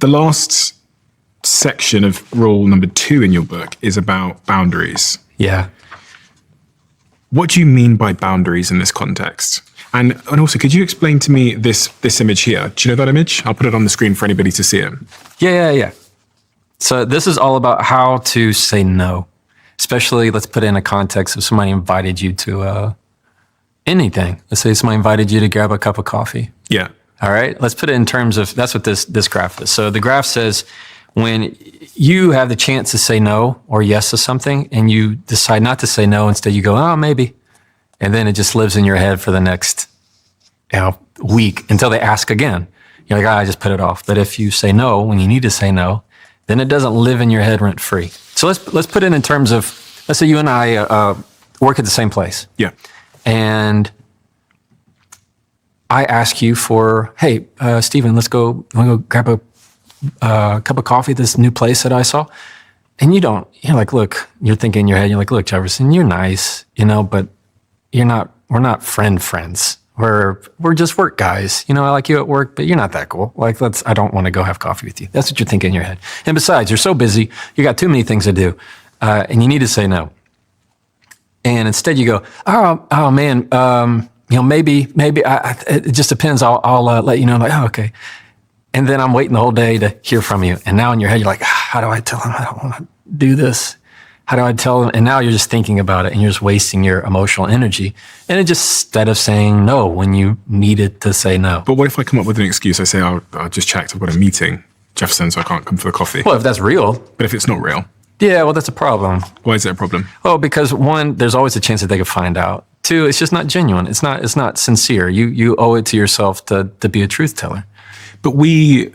The last section of rule number 2 in your book is about boundaries. Yeah. What do you mean by boundaries in this context? And also, could you explain to me this image here? Do you know that image? I'll put it on the screen for anybody to see it. Yeah. So this is all about how to say no. Especially, let's put it in a context of somebody invited you to anything. Let's say somebody invited you to grab a cup of coffee. Yeah. All right. Let's put it in terms of, that's what this graph is. So the graph says when you have the chance to say no or yes to something and you decide not to say no, instead you go, oh, maybe. And then it just lives in your head for the next week until they ask again. You're like, I just put it off. But if you say no when you need to say no, then it doesn't live in your head rent free. So let's put it in terms of, let's say you and I work at the same place. Yeah. And I ask you for, hey, Stephen, let's go grab a cup of coffee at this new place that I saw. And you're like, look, you're thinking in your head, you're like, look, Jefferson, you're nice, but we're not friends. We're just work guys. I like you at work, but you're not that cool. Like, I don't want to go have coffee with you. That's what you're thinking in your head. And besides, you're so busy, you got too many things to do, and you need to say no. And instead you go, oh man, maybe it just depends. I'll let you know. I'm like, oh, okay. And then I'm waiting the whole day to hear from you. And now in your head, you're like, how do I tell him I don't want to do this? How do I tell them? And now you're just thinking about it and you're just wasting your emotional energy. And it just, instead of saying no when you needed to say no. But what if I come up with an excuse? I say, I just checked, I've got a meeting, Jefferson, so I can't come for the coffee. Well, if that's real. But if it's not real? Yeah, well, that's a problem. Why is it a problem? Well, because one, there's always a chance that they could find out. Two, it's just not genuine. It's not sincere. You owe it to yourself to be a truth teller. But we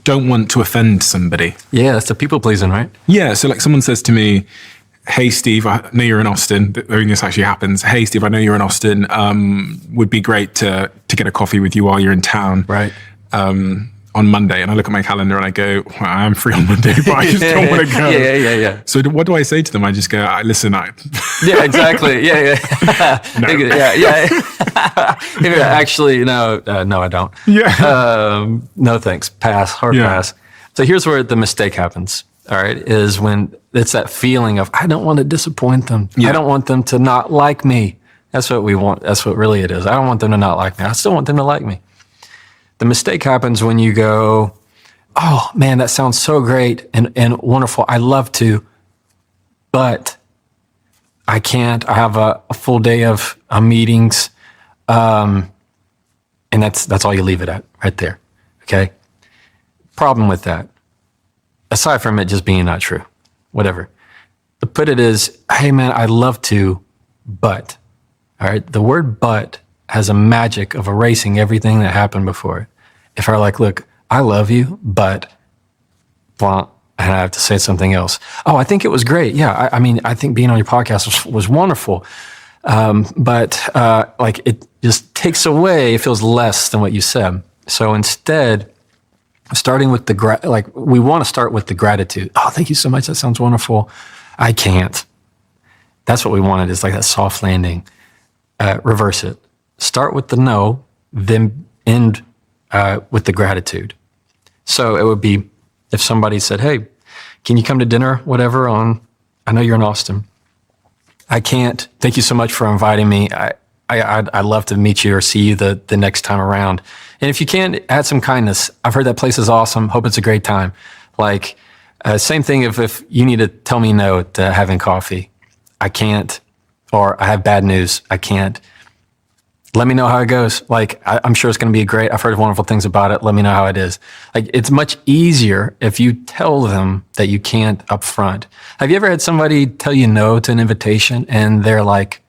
don't want to offend somebody. Yeah, that's the people pleasing, right? Yeah, so like someone says to me, hey, Steve, I know you're in Austin. I mean, this actually happens. Hey, Steve, I know you're in Austin. Would be great to get a coffee with you while you're in town. Right. On Monday. And I look at my calendar and I go, well, I'm free on Monday, but I just don't want to go. Yeah. So what do I say to them? I just go, listen, Yeah, exactly. Yeah. No. Yeah. Actually, no, I don't. Yeah. No, thanks. Pass. So here's where the mistake happens. All right, is when it's that feeling of, I don't want to disappoint them. Yeah. I don't want them to not like me. That's what we want. That's what really it is. I don't want them to not like me. I still want them to like me. The mistake happens when you go, oh man, that sounds so great and wonderful. I love to, but I can't. I have a full day of meetings, and that's all you leave it at right there. Okay. Problem with that, aside from it just being not true, whatever. The put it is, hey man, I'd love to, but, all right. The word but has a magic of erasing everything that happened before it. If I like, look, I love you, but blah, and I have to say something else. Oh, I think it was great. Yeah, I mean, I think being on your podcast was wonderful. But like it just takes away, it feels less than what you said. So instead, starting with we want to start with the gratitude. Oh, thank you so much. That sounds wonderful. I can't. That's what we wanted, is like that soft landing. Reverse it. Start with the no, then end with the gratitude. So it would be if somebody said, hey, can you come to dinner, whatever, I know you're in Austin. I can't. Thank you so much for inviting me. I'd love to meet you or see you the next time around. And if you can, add some kindness. I've heard that place is awesome. Hope it's a great time. Like, same thing if you need to tell me no to having coffee. I can't, or I have bad news. I can't. Let me know how it goes. Like, I'm sure it's going to be great. I've heard wonderful things about it. Let me know how it is. Like, it's much easier if you tell them that you can't up front. Have you ever had somebody tell you no to an invitation and they're like,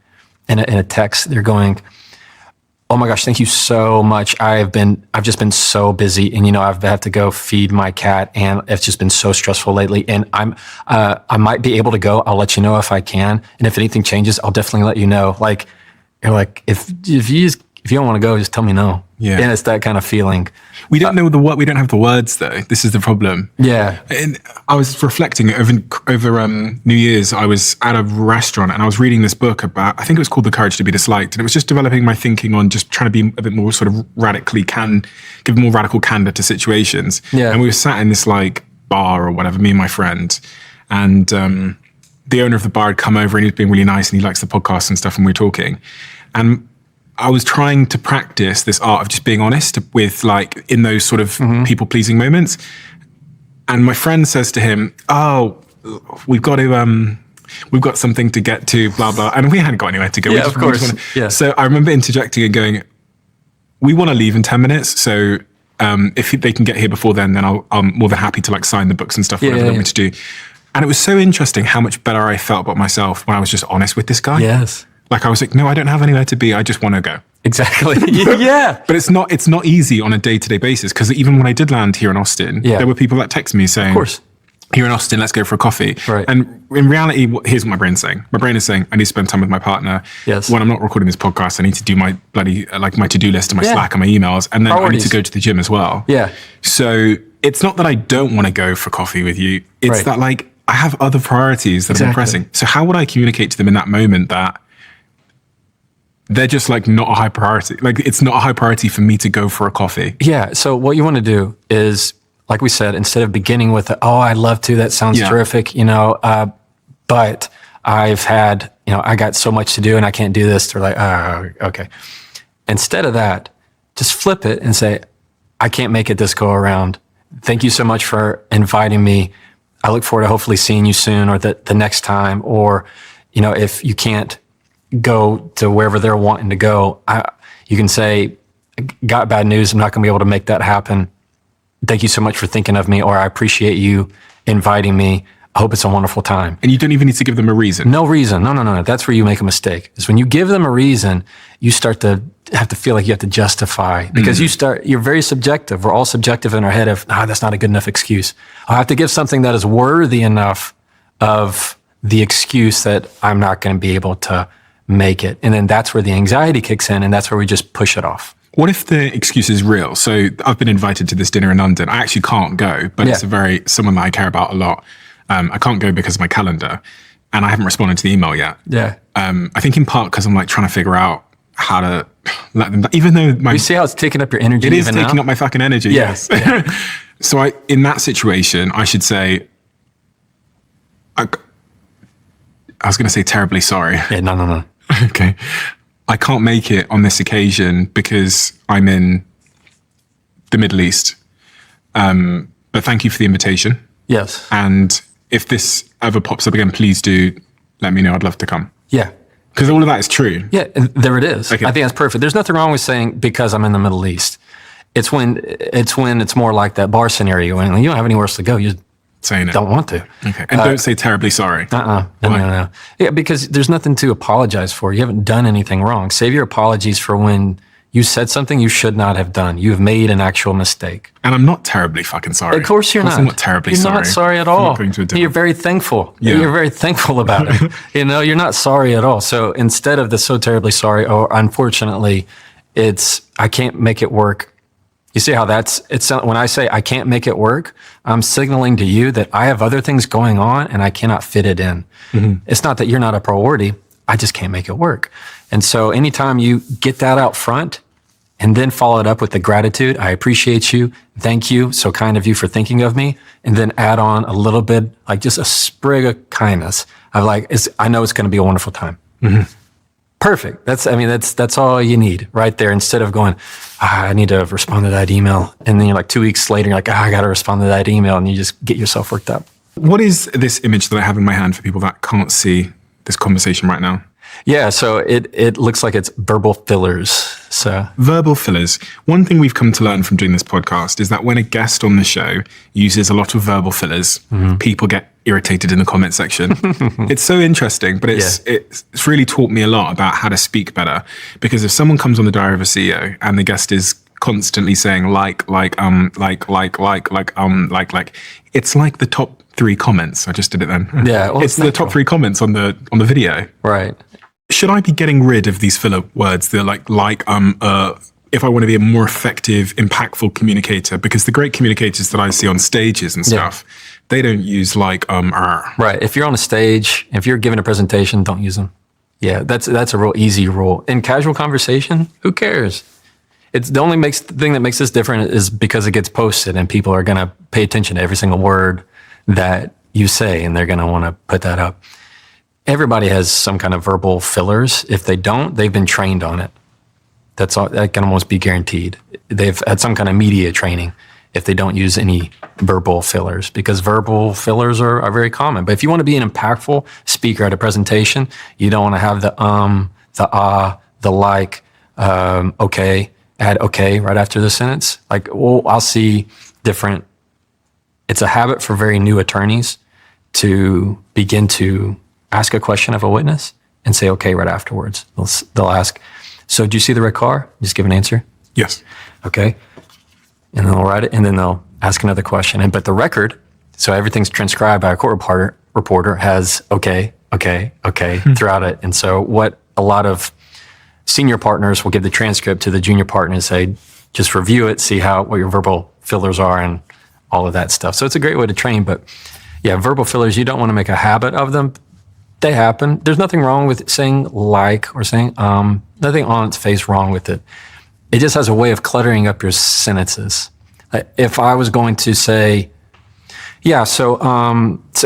in a text, they're going, oh my gosh, thank you so much. I've just been so busy, and I've had to go feed my cat, and it's just been so stressful lately. And I might be able to go. I'll let you know if I can, and if anything changes, I'll definitely let you know. Like, you're like, if you don't want to go, just tell me no. Yeah. And it's that kind of feeling. We don't know the what. We don't have the words though. This is the problem. Yeah. And I was reflecting over New Year's. I was at a restaurant and I was reading this book about, I think it was called The Courage to Be Disliked. And it was just developing my thinking on just trying to be a bit more sort of give more radical candor to situations. Yeah. And we were sat in this like bar or whatever, me and my friend. And the owner of the bar had come over and he was being really nice and he likes the podcast and stuff. And we were talking. And I was trying to practice this art of just being honest with like in those sort of people pleasing moments. And my friend says to him, "Oh, we've got something to get to, blah, blah." And we hadn't got anywhere to go. Yeah, of course. So I remember interjecting and going, "We want to leave in 10 minutes. So if they can get here before then I'm more than happy to like sign the books and stuff, whatever they want me to do." And it was so interesting how much better I felt about myself when I was just honest with this guy. Yes. Like I was like, "No, I don't have anywhere to be. I just want to go." Exactly. Yeah. But it's not easy on a day-to-day basis, because even when I did land here in Austin, there were people that text me saying, of course, "Here in Austin, let's go for a coffee." Right. And in reality, here's what my brain's saying. My brain is saying, I need to spend time with my partner. Yes. When I'm not recording this podcast, I need to do my bloody, like my to-do list and my Slack and my emails. And then I need to go to the gym as well. Yeah. So it's not that I don't want to go for coffee with you. It's that like, I have other priorities that I'm pressing. So how would I communicate to them in that moment that they're just like not a high priority? Like it's not a high priority for me to go for a coffee. Yeah. So what you want to do is, like we said, instead of beginning with, "Oh, I'd love to, that sounds terrific, but I've had, I got so much to do and I can't do this." They're like, "Oh, okay." Instead of that, just flip it and say, "I can't make it this go around. Thank you so much for inviting me. I look forward to hopefully seeing you soon or the next time." Or, if you can't go to wherever they're wanting to go, you can say, "Got bad news. I'm not going to be able to make that happen. Thank you so much for thinking of me," or "I appreciate you inviting me. I hope it's a wonderful time." And you don't even need to give them a reason. No reason. No. That's where you make a mistake. Is when you give them a reason, you start to have to feel like you have to justify, because you're very subjective. We're all subjective in our head of, that's not a good enough excuse. I have to give something that is worthy enough of the excuse that I'm not going to be able to make it. And then that's where the anxiety kicks in, and that's where we just push it off. What if the excuse is real? So I've been invited to this dinner in London. I actually can't go, but it's someone that I care about a lot. I can't go because of my calendar, and I haven't responded to the email yet. Yeah. I think in part because I'm like trying to figure out how to let them, even though you see how it's taking up your energy. It is taking up my fucking energy. Yes. Yeah. So in that situation, I should say, I was going to say terribly sorry. Yeah, no. Okay. I can't make it on this occasion because I'm in the Middle East. But thank you for the invitation. Yes. And if this ever pops up again, please do let me know. I'd love to come. Yeah. Because all of that is true. Yeah, there it is. Okay. I think that's perfect. There's nothing wrong with saying because I'm in the Middle East. It's when it's more like that bar scenario when you don't have anywhere else to go. You just saying it. Don't want to. Okay. And don't say terribly sorry. No. Yeah, because there's nothing to apologize for. You haven't done anything wrong. Save your apologies for when you said something you should not have done. You have made an actual mistake. And I'm not terribly fucking sorry. Of course you're not. I'm not terribly sorry. You're not sorry at all. You're very thankful. Yeah. You're very thankful about it. You're not sorry at all. So instead of the "so terribly sorry," or "unfortunately, I can't make it work." You see how when I say I can't make it work, I'm signaling to you that I have other things going on and I cannot fit it in. Mm-hmm. It's not that you're not a priority. I just can't make it work. And so anytime you get that out front and then follow it up with the gratitude, "I appreciate you. Thank you. So kind of you for thinking of me." And then add on a little bit, like just a sprig of kindness of like, I know it's going to be a wonderful time. Mm-hmm. Perfect. That's all you need right there. Instead of going, I need to respond to that email. And then you're like 2 weeks later, you're like, I got to respond to that email. And you just get yourself worked up. What is this image that I have in my hand for people that can't see this conversation right now? Yeah, so it looks like it's verbal fillers. So verbal fillers. One thing we've come to learn from doing this podcast is that when a guest on the show uses a lot of verbal fillers, people get irritated in the comment section. It's so interesting, but it's really taught me a lot about how to speak better. Because if someone comes on the Diary of a CEO and the guest is constantly saying it's like the top 3 comments. I just did it then. Yeah, well, it's the top 3 comments on the video. Right. Should I be getting rid of these filler words? They're like, if I want to be a more effective, impactful communicator, because the great communicators that I see on stages and stuff, they don't use like, Right. If you're on a stage, if you're giving a presentation, don't use them. Yeah, that's a real easy rule. In casual conversation, who cares? It's the only thing that makes this different is because it gets posted and people are going to pay attention to every single word that you say, and they're going to want to put that up. Everybody has some kind of verbal fillers. If they don't, they've been trained on it. That's all, that can almost be guaranteed. They've had some kind of media training if they don't use any verbal fillers, because verbal fillers are very common. But if you want to be an impactful speaker at a presentation, you don't want to have the the like, okay, add okay right after the sentence. Like, well, I'll see different. It's a habit for very new attorneys to begin to ask a question of a witness and say okay right afterwards. They'll ask, so do you see the red car? Just give an answer. Yes. Okay. And then they'll write it, and then they'll ask another question. But the record, so everything's transcribed by a court reporter, has okay throughout it. And so what a lot of senior partners will give the transcript to the junior partner and say, just review it, see what your verbal fillers are and all of that stuff. So it's a great way to train. But yeah, verbal fillers, you don't want to make a habit of them. They happen. There's nothing wrong with saying like or saying nothing on its face wrong with it. It just has a way of cluttering up your sentences. If I was going to say, yeah, so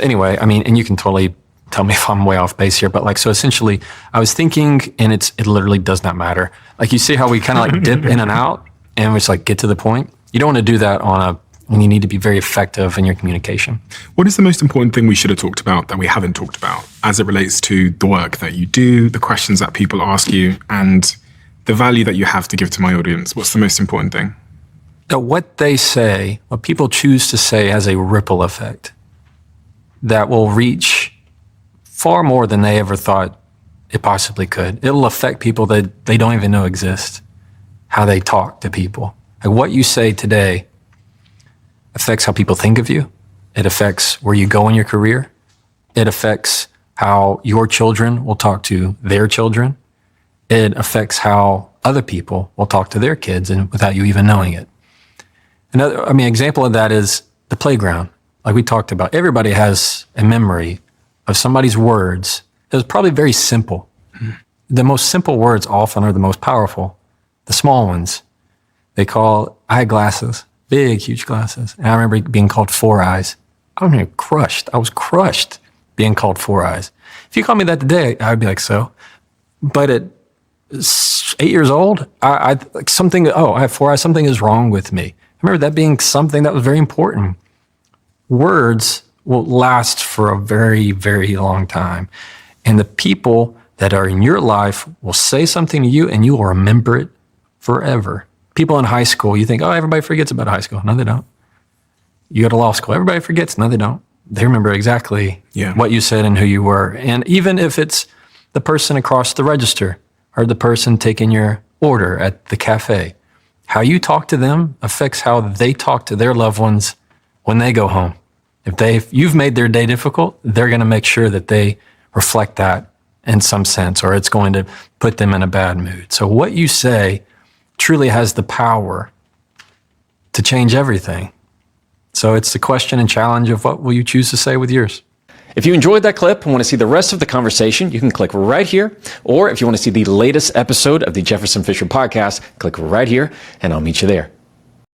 anyway, I mean, and you can totally tell me if I'm way off base here, but like, so essentially I was thinking, and it literally does not matter. Like, you see how we kind of like dip in and out and we just like get to the point? You don't want to do that when you need to be very effective in your communication. What is the most important thing we should have talked about that we haven't talked about as it relates to the work that you do, the questions that people ask you, and the value that you have to give to my audience? What's the most important thing? What they say, what people choose to say, has a ripple effect that will reach far more than they ever thought it possibly could. It'll affect people that they don't even know exist, how they talk to people. Like, what you say today affects how people think of you. It affects where you go in your career. It affects how your children will talk to their children. It affects how other people will talk to their kids, and without you even knowing it. Another, example of that is the playground. Like we talked about, everybody has a memory of somebody's words. It was probably very simple. The most simple words often are the most powerful. The small ones, I had glasses, big, huge glasses. And I remember being called Four Eyes. I was crushed being called Four Eyes. If you called me that today, I'd be like, so. But at 8 years old, I have 4 eyes, something is wrong with me. I remember that being something that was very important. Words will last for a very, very long time. And the people that are in your life will say something to you and you will remember it forever. People in high school, you think, everybody forgets about high school. No, they don't. You go to law school, everybody forgets. No, they don't. They remember exactly what you said and who you were. And even if it's the person across the register or the person taking your order at the cafe, how you talk to them affects how they talk to their loved ones when they go home. If you've made their day difficult, they're going to make sure that they reflect that in some sense, or it's going to put them in a bad mood. So what you say truly has the power to change everything. So it's the question and challenge of what will you choose to say with yours. If you enjoyed that clip and want to see the rest of the conversation, you can click right here. Or if you want to see the latest episode of the Jefferson Fisher podcast, click right here, and I'll meet you there.